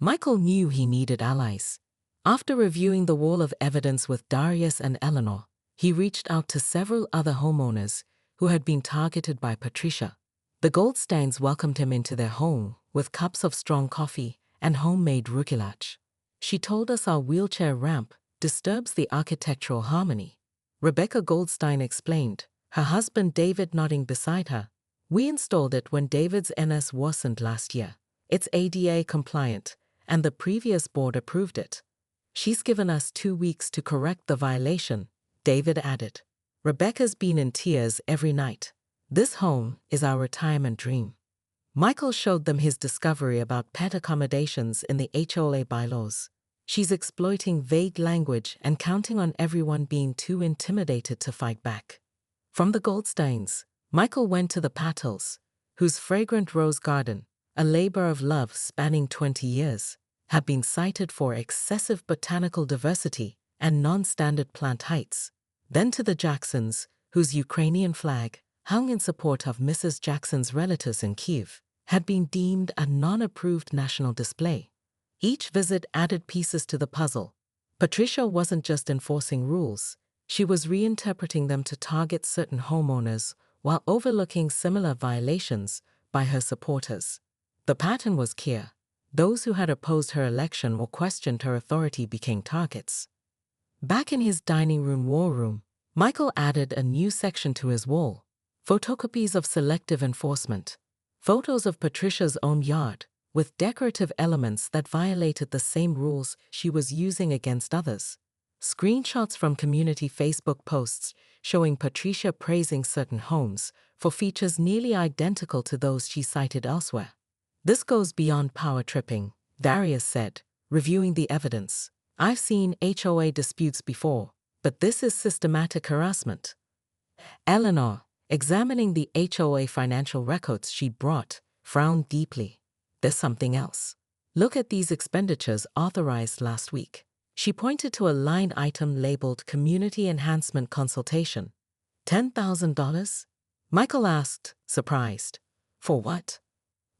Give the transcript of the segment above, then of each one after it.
Michael knew he needed allies. After reviewing the wall of evidence with Darius and Eleanor, he reached out to several other homeowners who had been targeted by Patricia. The Goldsteins welcomed him into their home with cups of strong coffee and homemade rugelach. She told us our wheelchair ramp disturbs the architectural harmony. Rebecca Goldstein explained, her husband David nodding beside her. We installed it when David's NS worsened last year. It's ADA compliant, and the previous board approved it. She's given us 2 weeks to correct the violation, David added. Rebecca's been in tears every night. This home is our retirement dream. Michael showed them his discovery about pet accommodations in the HOA bylaws. She's exploiting vague language and counting on everyone being too intimidated to fight back. From the Goldsteins, Michael went to the Patels, whose fragrant rose garden, a labor of love spanning 20 years, had been cited for excessive botanical diversity and non-standard plant heights. Then to the Jacksons, whose Ukrainian flag, hung in support of Mrs. Jackson's relatives in Kyiv, had been deemed a non-approved national display. Each visit added pieces to the puzzle. Patricia wasn't just enforcing rules, she was reinterpreting them to target certain homeowners while overlooking similar violations by her supporters. The pattern was clear. Those who had opposed her election or questioned her authority became targets. Back in his dining room war room, Michael added a new section to his wall: photocopies of selective enforcement. Photos of Patricia's own yard, with decorative elements that violated the same rules she was using against others. Screenshots from community Facebook posts showing Patricia praising certain homes for features nearly identical to those she cited elsewhere. This goes beyond power tripping, Darius said, reviewing the evidence. I've seen HOA disputes before, but this is systematic harassment. Eleanor, examining the HOA financial records she'd brought, frowned deeply. There's something else. Look at these expenditures authorized last week. She pointed to a line item labeled Community Enhancement Consultation. $10,000? Michael asked, surprised. For what?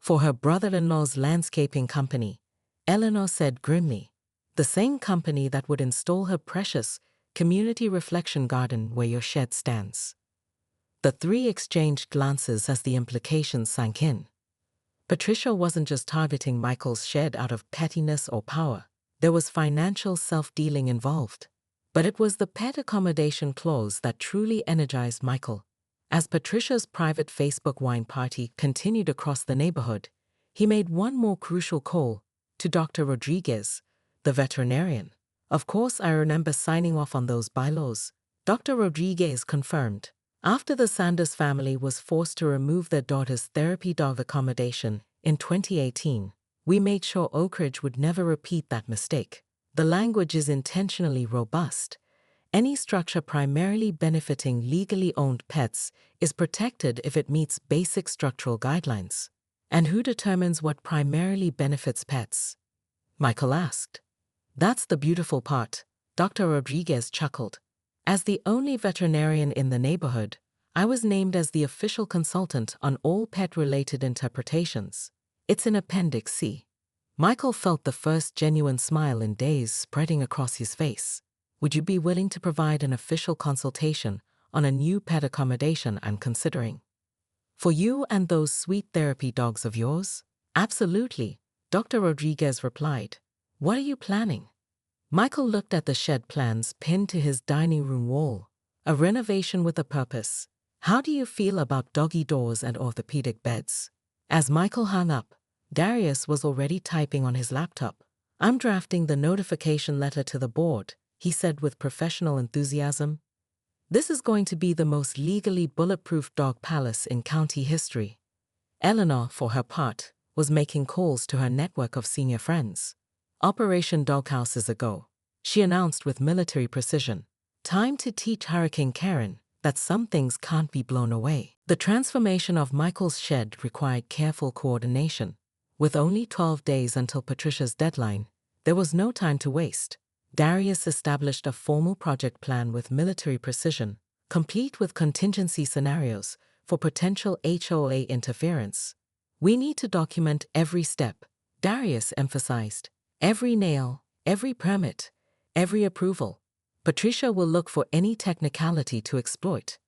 For her brother-in-law's landscaping company, Eleanor said grimly. The same company that would install her precious community reflection garden where your shed stands. The three exchanged glances as the implications sank in. Patricia wasn't just targeting Michael's shed out of pettiness or power. There was financial self-dealing involved. But it was the pet accommodation clause that truly energized Michael. As Patricia's private Facebook wine party continued across the neighborhood, he made one more crucial call to Dr. Rodriguez, the veterinarian. Of course, I remember signing off on those bylaws, Dr. Rodriguez confirmed. After the Sanders family was forced to remove their daughter's therapy dog accommodation in 2018, we made sure Oak Ridge would never repeat that mistake. The language is intentionally robust. Any structure primarily benefiting legally owned pets is protected if it meets basic structural guidelines. And who determines what primarily benefits pets? Michael asked. That's the beautiful part, Dr. Rodriguez chuckled. As the only veterinarian in the neighborhood, I was named as the official consultant on all pet-related interpretations. It's in Appendix C. Michael felt the first genuine smile in days spreading across his face. Would you be willing to provide an official consultation on a new pet accommodation I'm considering? For you and those sweet therapy dogs of yours? Absolutely, Dr. Rodriguez replied. What are you planning? Michael looked at the shed plans pinned to his dining room wall. A renovation with a purpose. How do you feel about doggy doors and orthopedic beds? As Michael hung up, Darius was already typing on his laptop. I'm drafting the notification letter to the board, he said with professional enthusiasm. This is going to be the most legally bulletproof dog palace in county history. Eleanor, for her part, was making calls to her network of senior friends. Operation Doghouse is a go, she announced with military precision. Time to teach Hurricane Karen that some things can't be blown away. The transformation of Michael's shed required careful coordination. With only 12 days until Patricia's deadline, there was no time to waste. Darius established a formal project plan with military precision, complete with contingency scenarios for potential HOA interference. We need to document every step, Darius emphasized. Every nail, every permit, every approval. Patricia will look for any technicality to exploit.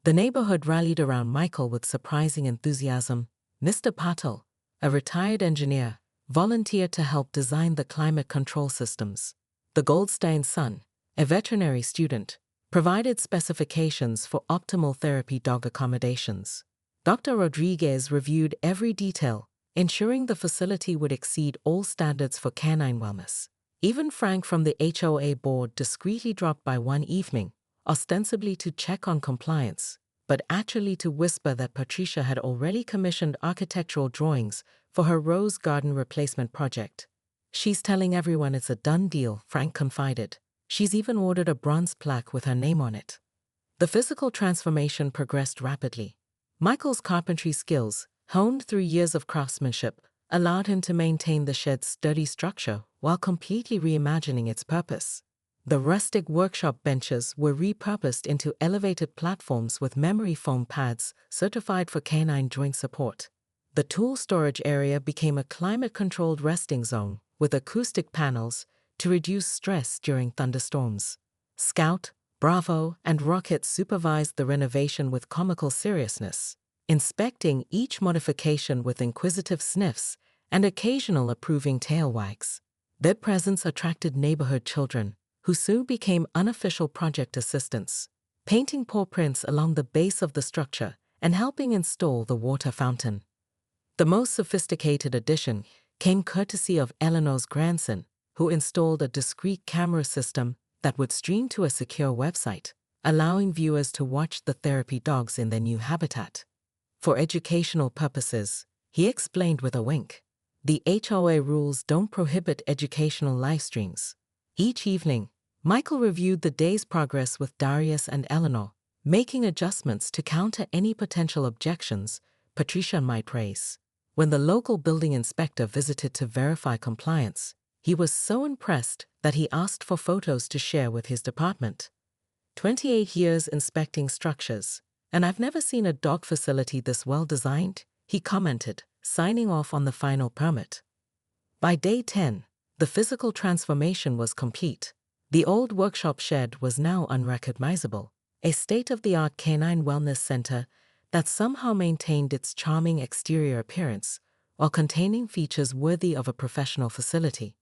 The neighborhood rallied around Michael with surprising enthusiasm. Mr. Patel, a retired engineer, volunteered to help design the climate control systems. The Goldstein's son, a veterinary student, provided specifications for optimal therapy dog accommodations. Dr. Rodriguez reviewed every detail, ensuring the facility would exceed all standards for canine wellness. Even Frank from the HOA board discreetly dropped by one evening, ostensibly to check on compliance, but actually to whisper that Patricia had already commissioned architectural drawings for her rose garden replacement project. She's telling everyone it's a done deal, Frank confided. She's even ordered a bronze plaque with her name on it. The physical transformation progressed rapidly. Michael's carpentry skills, honed through years of craftsmanship, allowed him to maintain the shed's sturdy structure while completely reimagining its purpose. The rustic workshop benches were repurposed into elevated platforms with memory foam pads certified for canine joint support. The tool storage area became a climate-controlled resting zone with acoustic panels to reduce stress during thunderstorms. Scout, Bravo, and Rocket supervised the renovation with comical seriousness, inspecting each modification with inquisitive sniffs and occasional approving tail wags. Their presence attracted neighborhood children, who soon became unofficial project assistants, painting paw prints along the base of the structure and helping install the water fountain. The most sophisticated addition came courtesy of Eleanor's grandson, who installed a discrete camera system that would stream to a secure website, allowing viewers to watch the therapy dogs in their new habitat. For educational purposes, he explained with a wink, the HOA rules don't prohibit educational live streams. Each evening, Michael reviewed the day's progress with Darius and Eleanor, making adjustments to counter any potential objections Patricia might raise. When the local building inspector visited to verify compliance, he was so impressed that he asked for photos to share with his department. 28 years inspecting structures, and I've never seen a dog facility this well designed, he commented, signing off on the final permit. By day 10, the physical transformation was complete. The old workshop shed was now unrecognizable, a state-of-the-art canine wellness center that somehow maintained its charming exterior appearance while containing features worthy of a professional facility.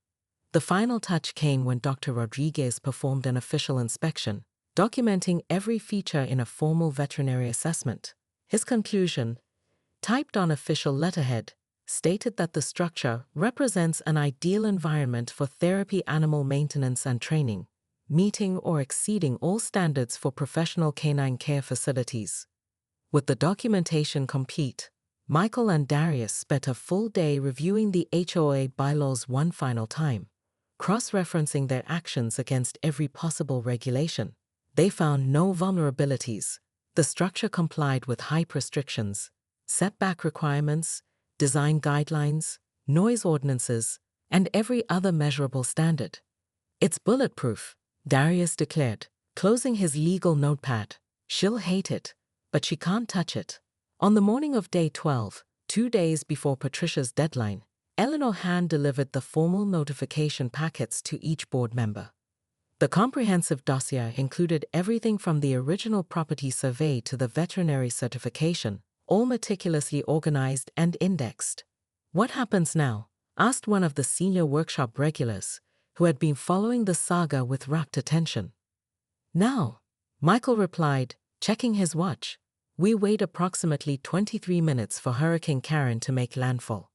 The final touch came when Dr. Rodriguez performed an official inspection, documenting every feature in a formal veterinary assessment. His conclusion, typed on official letterhead, stated that the structure represents an ideal environment for therapy animal maintenance and training, meeting or exceeding all standards for professional canine care facilities. With the documentation complete, Michael and Darius spent a full day reviewing the HOA bylaws one final time, cross-referencing their actions against every possible regulation. They found no vulnerabilities. The structure complied with height restrictions, setback requirements, design guidelines, noise ordinances, and every other measurable standard. It's bulletproof, Darius declared, closing his legal notepad. She'll hate it, but she can't touch it. On the morning of day 12, 2 days before Patricia's deadline, Eleanor hand-delivered the formal notification packets to each board member. The comprehensive dossier included everything from the original property survey to the veterinary certification, all meticulously organized and indexed. "What happens now?" asked one of the senior workshop regulars, who had been following the saga with rapt attention. "Now," Michael replied, checking his watch, "we wait approximately 23 minutes for Hurricane Karen to make landfall."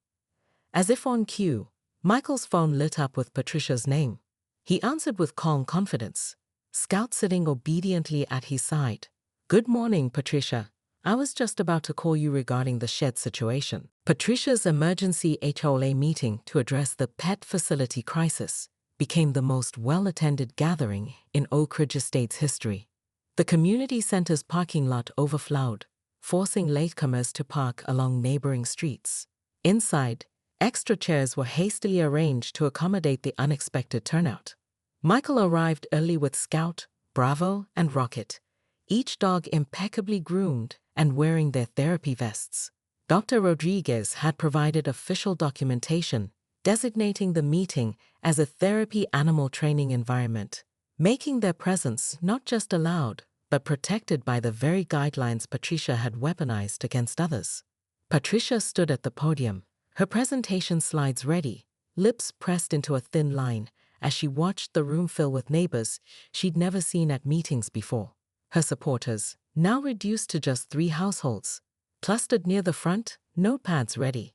As if on cue, Michael's phone lit up with Patricia's name. He answered with calm confidence, Scout sitting obediently at his side. "Good morning, Patricia. I was just about to call you regarding the shed situation." Patricia's emergency HOA meeting to address the pet facility crisis became the most well-attended gathering in Oak Ridge Estate's history. The community center's parking lot overflowed, forcing latecomers to park along neighboring streets. Inside, extra chairs were hastily arranged to accommodate the unexpected turnout. Michael arrived early with Scout, Bravo, and Rocket, each dog impeccably groomed and wearing their therapy vests. Dr. Rodriguez had provided official documentation designating the meeting as a therapy animal training environment, making their presence not just allowed, but protected by the very guidelines Patricia had weaponized against others. Patricia stood at the podium, her presentation slides ready, lips pressed into a thin line, as she watched the room fill with neighbors she'd never seen at meetings before. Her supporters, now reduced to just 3 households, clustered near the front, notepads ready.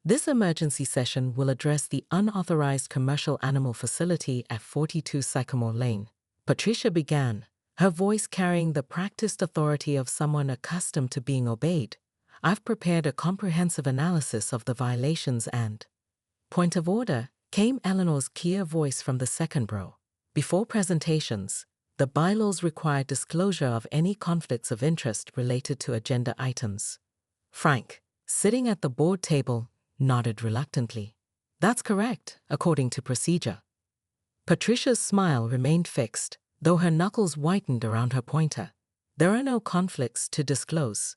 This emergency session will address the unauthorized commercial animal facility at 42 Sycamore Lane. Patricia began, her voice carrying the practiced authority of someone accustomed to being obeyed. I've prepared a comprehensive analysis of the violations and... Point of order, came Eleanor's clear voice from the second row. Before presentations, the bylaws require disclosure of any conflicts of interest related to agenda items. Frank, sitting at the board table, nodded reluctantly. That's correct, according to procedure. Patricia's smile remained fixed, though her knuckles whitened around her pointer. There are no conflicts to disclose.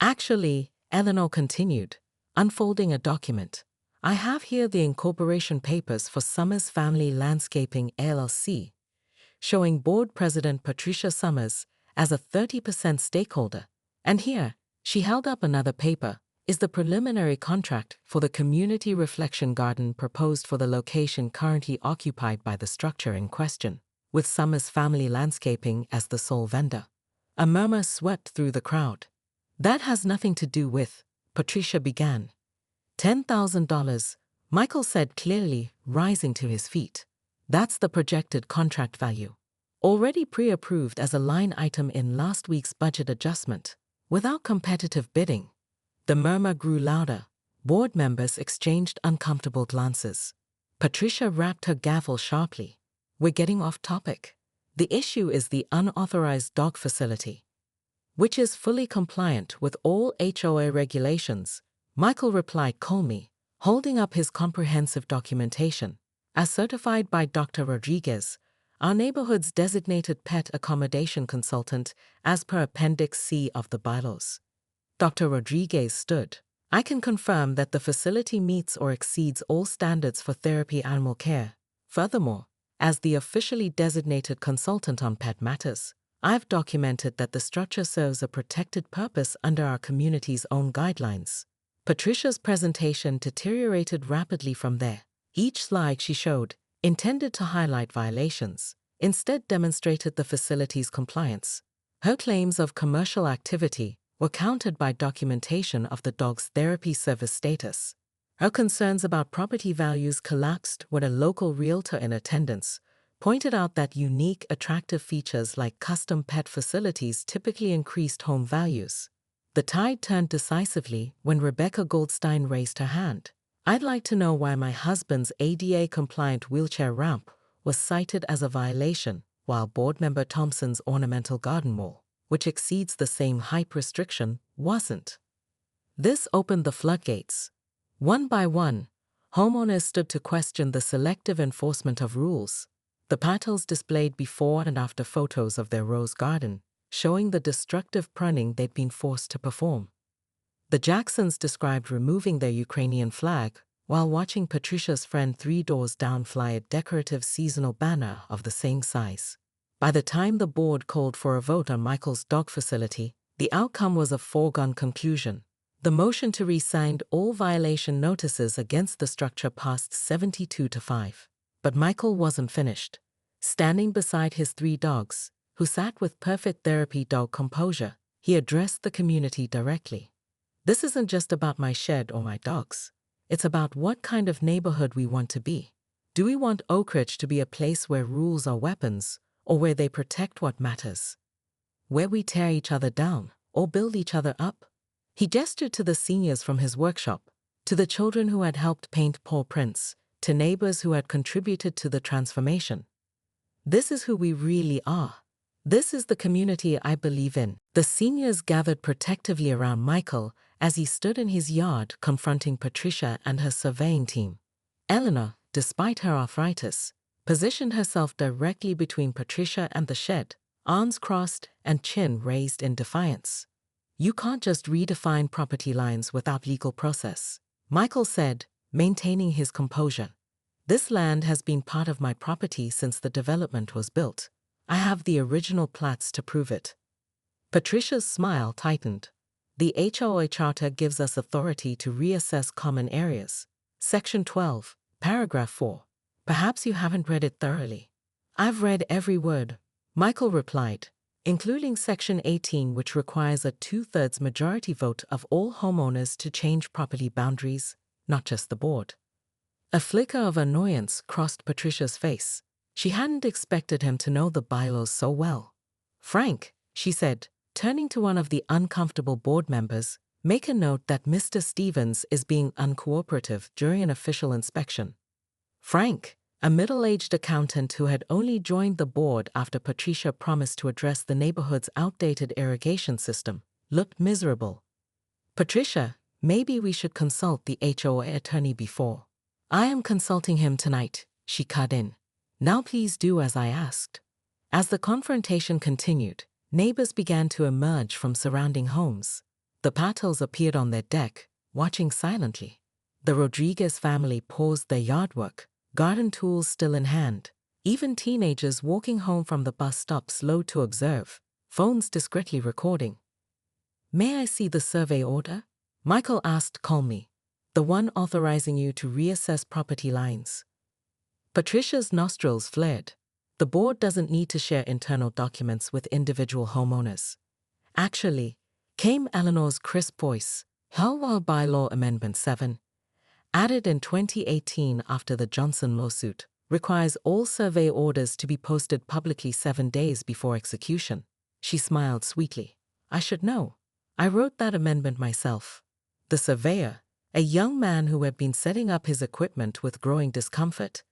Actually, Eleanor continued, unfolding a document. I have here the incorporation papers for Summers Family Landscaping LLC, showing board president Patricia Summers as a 30% stakeholder. And here, she held up another paper, is the preliminary contract for the community reflection garden proposed for the location currently occupied by the structure in question, with Summers Family Landscaping as the sole vendor. A murmur swept through the crowd. That has nothing to do with, Patricia began. $10,000, Michael said clearly, rising to his feet. That's the projected contract value. Already pre-approved as a line item in last week's budget adjustment, without competitive bidding. The murmur grew louder. Board members exchanged uncomfortable glances. Patricia rapped her gavel sharply. We're getting off topic. The issue is the unauthorized dog facility, which is fully compliant with all HOA regulations, Michael replied calmly, holding up his comprehensive documentation. As certified by Dr. Rodriguez, our neighborhood's designated pet accommodation consultant, as per Appendix C of the bylaws. Dr. Rodriguez stood. I can confirm that the facility meets or exceeds all standards for therapy animal care. Furthermore, as the officially designated consultant on pet matters, I've documented that the structure serves a protected purpose under our community's own guidelines. Patricia's presentation deteriorated rapidly from there. Each slide she showed, intended to highlight violations, instead demonstrated the facility's compliance. Her claims of commercial activity were countered by documentation of the dog's therapy service status. Her concerns about property values collapsed when a local realtor in attendance pointed out that unique, attractive features like custom pet facilities typically increased home values. The tide turned decisively when Rebecca Goldstein raised her hand. I'd like to know why my husband's ADA-compliant wheelchair ramp was cited as a violation, while board member Thompson's ornamental garden wall, which exceeds the same height restriction, wasn't. This opened the floodgates. One by one, homeowners stood to question the selective enforcement of rules. The Patels displayed before and after photos of their rose garden, showing the destructive pruning they'd been forced to perform. The Jacksons described removing their Ukrainian flag while watching Patricia's friend 3 doors down fly a decorative seasonal banner of the same size. By the time the board called for a vote on Michael's dog facility, the outcome was a foregone conclusion. The motion to rescind all violation notices against the structure passed 72-5. But Michael wasn't finished. Standing beside his 3 dogs, who sat with perfect therapy dog composure, he addressed the community directly. This isn't just about my shed or my dogs. It's about what kind of neighborhood we want to be. Do we want Oak Ridge to be a place where rules are weapons, or where they protect what matters? Where we tear each other down, or build each other up? He gestured to the seniors from his workshop, to the children who had helped paint paw prints, to neighbors who had contributed to the transformation. This is who we really are. This is the community I believe in. The seniors gathered protectively around Michael as he stood in his yard confronting Patricia and her surveying team. Eleanor, despite her arthritis, positioned herself directly between Patricia and the shed, arms crossed and chin raised in defiance. You can't just redefine property lines without legal process, Michael said, maintaining his composure. This land has been part of my property since the development was built. I have the original plats to prove it. Patricia's smile tightened. The HOA charter gives us authority to reassess common areas. Section 12, paragraph 4. Perhaps you haven't read it thoroughly. I've read every word, Michael replied, including Section 18, which requires a 2/3 majority vote of all homeowners to change property boundaries, not just the board. A flicker of annoyance crossed Patricia's face. She hadn't expected him to know the bylaws so well. Frank, she said, turning to one of the uncomfortable board members, make a note that Mr. Stevens is being uncooperative during an official inspection. Frank, a middle-aged accountant who had only joined the board after Patricia promised to address the neighborhood's outdated irrigation system, looked miserable. Patricia, maybe we should consult the HOA attorney before. I am consulting him tonight, she cut in. Now please do as I asked. As the confrontation continued, neighbors began to emerge from surrounding homes. The Patels appeared on their deck, watching silently. The Rodriguez family paused their yard work, garden tools still in hand. Even teenagers walking home from the bus stop slowed to observe, phones discreetly recording. May I see the survey order? Michael asked calmly. The one authorizing you to reassess property lines. Patricia's nostrils flared. The board doesn't need to share internal documents with individual homeowners. Actually, came Eleanor's crisp voice, HOA Bylaw Amendment 7, added in 2018 after the Johnson lawsuit, requires all survey orders to be posted publicly 7 days before execution. She smiled sweetly. I should know. I wrote that amendment myself. The surveyor, a young man who had been setting up his equipment with growing discomfort,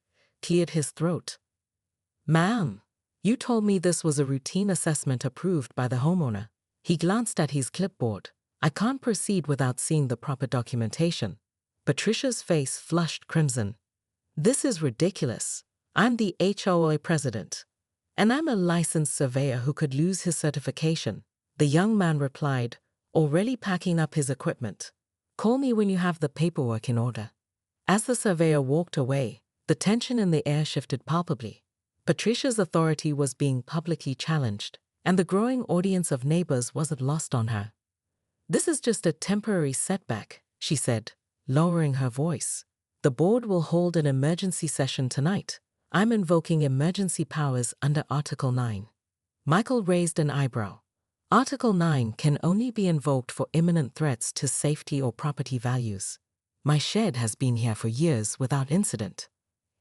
cleared his throat. Ma'am, you told me this was a routine assessment approved by the homeowner. He glanced at his clipboard. I can't proceed without seeing the proper documentation. Patricia's face flushed crimson. This is ridiculous. I'm the HOA president. And I'm a licensed surveyor who could lose his certification. The young man replied, already packing up his equipment. Call me when you have the paperwork in order. As the surveyor walked away, the tension in the air shifted palpably. Patricia's authority was being publicly challenged, and the growing audience of neighbors wasn't lost on her. This is just a temporary setback, she said, lowering her voice. The board will hold an emergency session tonight. I'm invoking emergency powers under Article 9. Michael raised an eyebrow. Article 9 can only be invoked for imminent threats to safety or property values. My shed has been here for years without incident.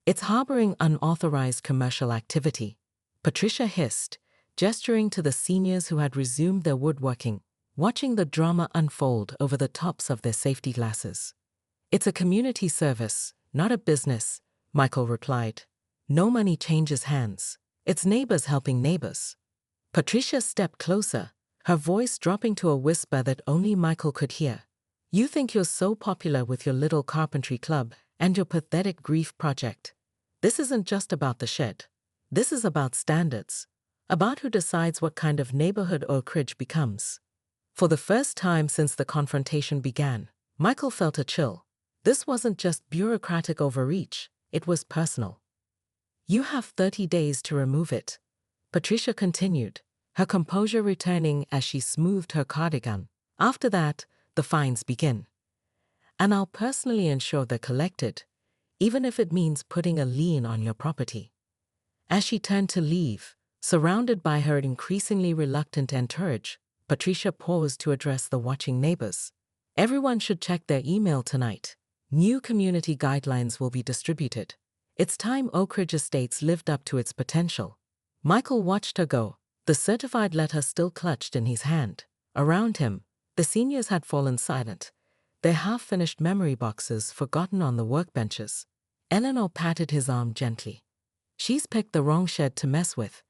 It's harboring unauthorized commercial activity, Patricia hissed, gesturing to the seniors who had resumed their woodworking, watching the drama unfold over the tops of their safety glasses. It's a community service, not a business, Michael replied. No money changes hands. It's neighbors helping neighbors. Patricia stepped closer, her voice dropping to a whisper that only Michael could hear. You think you're so popular with your little carpentry club and your pathetic grief project. This isn't just about the shed. This is about standards, about who decides what kind of neighborhood Oak Ridge becomes. For the first time since the confrontation began, Michael felt a chill. This wasn't just bureaucratic overreach, it was personal. You have 30 days to remove it, Patricia continued, her composure returning as she smoothed her cardigan. After that, the fines begin. And I'll personally ensure they're collected, even if it means putting a lien on your property. As she turned to leave, surrounded by her increasingly reluctant entourage, Patricia paused to address the watching neighbors. Everyone should check their email tonight. New community guidelines will be distributed. It's time Oak Ridge Estates lived up to its potential. Michael watched her go, the certified letter still clutched in his hand. Around him, the seniors had fallen silent, their half-finished memory boxes forgotten on the workbenches. Eleanor patted his arm gently. She's picked the wrong shed to mess with,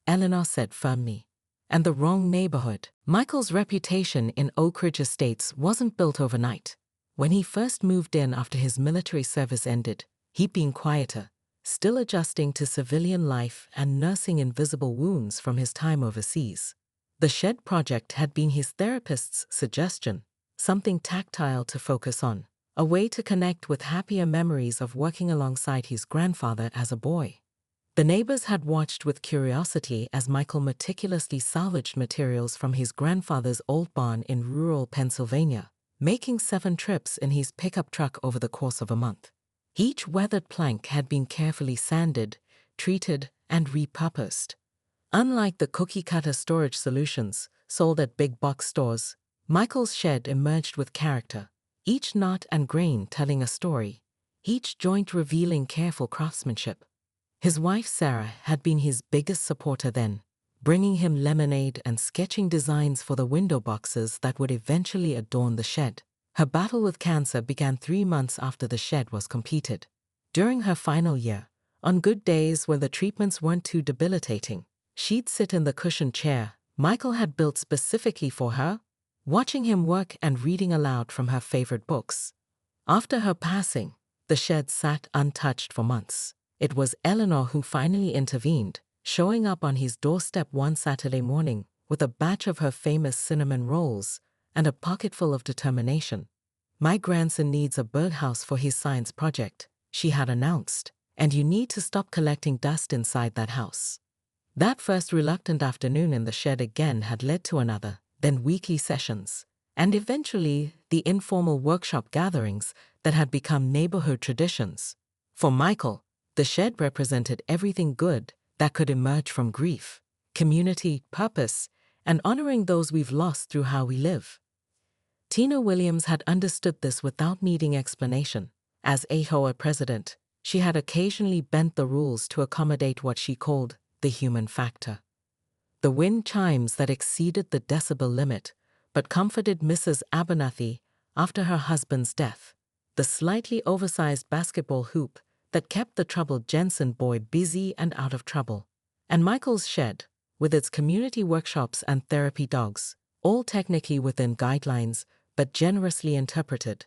Eleanor said firmly. And the wrong neighborhood. Michael's reputation in Oak Ridge Estates wasn't built overnight. When he first moved in after his military service ended, he'd been quieter, still adjusting to civilian life and nursing invisible wounds from his time overseas. The shed project had been his therapist's suggestion, something tactile to focus on, a way to connect with happier memories of working alongside his grandfather as a boy. The neighbors had watched with curiosity as Michael meticulously salvaged materials from his grandfather's old barn in rural Pennsylvania, making 7 trips in his pickup truck over the course of a month. Each weathered plank had been carefully sanded, treated, and repurposed. Unlike the cookie-cutter storage solutions sold at big box stores, Michael's shed emerged with character, each knot and grain telling a story, each joint revealing careful craftsmanship. His wife Sarah had been his biggest supporter then, bringing him lemonade and sketching designs for the window boxes that would eventually adorn the shed. Her battle with cancer began 3 months after the shed was completed. During her final year, on good days when the treatments weren't too debilitating, she'd sit in the cushioned chair Michael had built specifically for her, watching him work and reading aloud from her favorite books. After her passing, the shed sat untouched for months. It was Eleanor who finally intervened, showing up on his doorstep one Saturday morning with a batch of her famous cinnamon rolls and a pocketful of determination. "My grandson needs a birdhouse for his science project," she had announced, "and you need to stop collecting dust inside that house." That first reluctant afternoon in the shed again had led to another, then weekly sessions, and eventually the informal workshop gatherings that had become neighborhood traditions. For Michael, the shed represented everything good that could emerge from grief, community, purpose, and honoring those we've lost through how we live. Tina Williams had understood this without needing explanation. As HOA president, she had occasionally bent the rules to accommodate what she called the human factor. The wind chimes that exceeded the decibel limit, but comforted Mrs. Abernathy after her husband's death. The slightly oversized basketball hoop that kept the troubled Jensen boy busy and out of trouble. And Michael's shed, with its community workshops and therapy dogs, all technically within guidelines, but generously interpreted.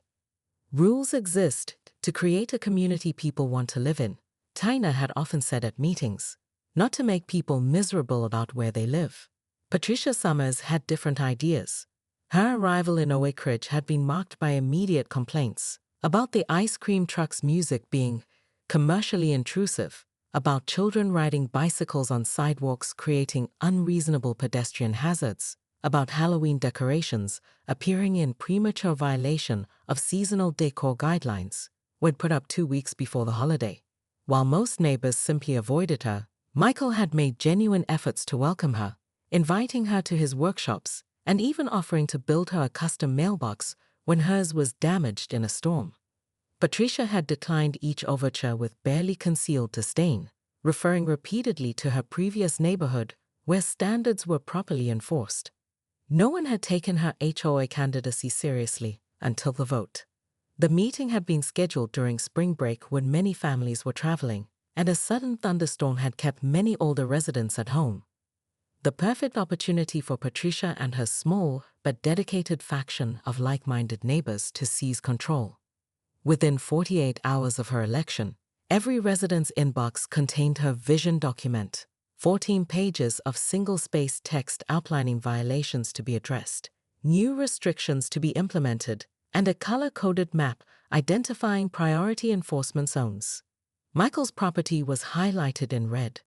Rules exist to create a community people want to live in, Tina had often said at meetings, not to make people miserable about where they live. Patricia Summers had different ideas. Her arrival in Oak Ridge had been marked by immediate complaints about the ice cream truck's music being commercially intrusive, about children riding bicycles on sidewalks creating unreasonable pedestrian hazards, about Halloween decorations appearing in premature violation of seasonal decor guidelines when put up 2 weeks before the holiday. While most neighbors simply avoided her, Michael had made genuine efforts to welcome her, inviting her to his workshops and even offering to build her a custom mailbox when hers was damaged in a storm. Patricia had declined each overture with barely concealed disdain, referring repeatedly to her previous neighborhood where standards were properly enforced. No one had taken her HOA candidacy seriously until the vote. The meeting had been scheduled during spring break when many families were traveling, and a sudden thunderstorm had kept many older residents at home. The perfect opportunity for Patricia and her small but dedicated faction of like-minded neighbors to seize control. Within 48 hours of her election, every resident's inbox contained her vision document, 14 pages of single-spaced text outlining violations to be addressed, new restrictions to be implemented, and a color-coded map identifying priority enforcement zones. Michael's property was highlighted in red,